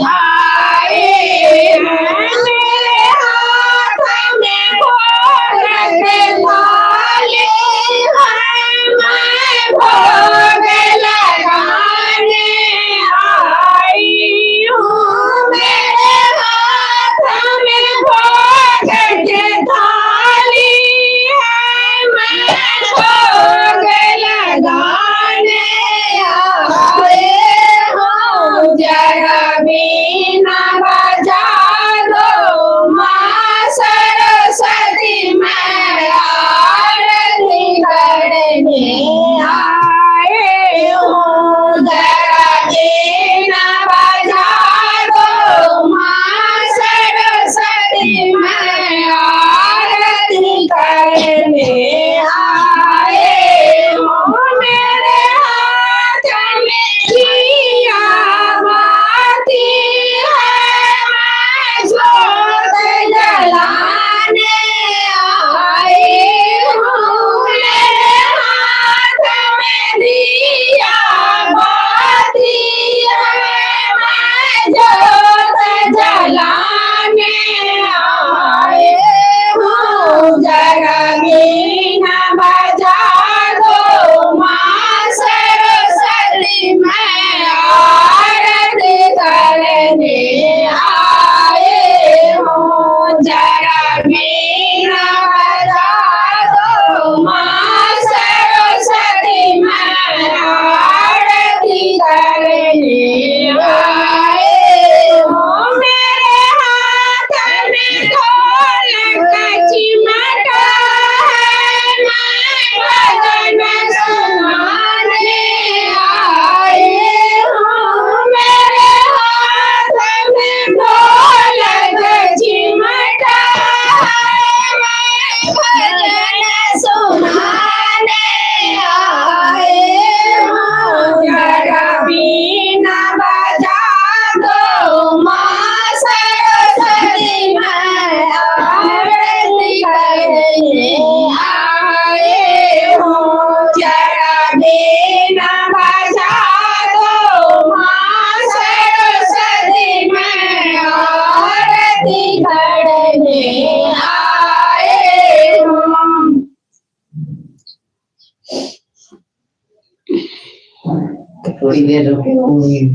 आए मेरे हाथ में भोग के थाली है, मैं भोग लगाने आई हूँ। मेरे हाथ में भोग के थाली है, मैं भोग लगाने आए हूँ। जरा बीना बजा दो माँ सरस्वती, मैं आरती करने आए हूँ। जरा बीना बजा दो माँ सरस्वती, मैं आरती करने आए हूँ। मेरे हाथ में दिया बाती है, मैं जोत जलाने आई हूँ। मेरे हाथ में दिया बाती है, मैं जोत जलाने आए हूँ। जरा बीना बजा दो माँ सरस्वती, मैं आरती करने आए हूँ। जरा बीना बजा दो माँ सरस्वती, मैं आरती करने आए हूँ। मेरे हाथ में ढोल का चिमटा है, मैं भजन सुनाने आई हूँ। मेरे हाथ में ढोल का चिमटा है, मैं भजन सुनाने आए हूँ। जरा बीना बजा दो माँ सरस्वती, मैं आरती करने आए हूँ। जरा बीना बजा दो माँ सरस्वती, मैं आरती करने आए हूँ। थोड़ी देर रुके।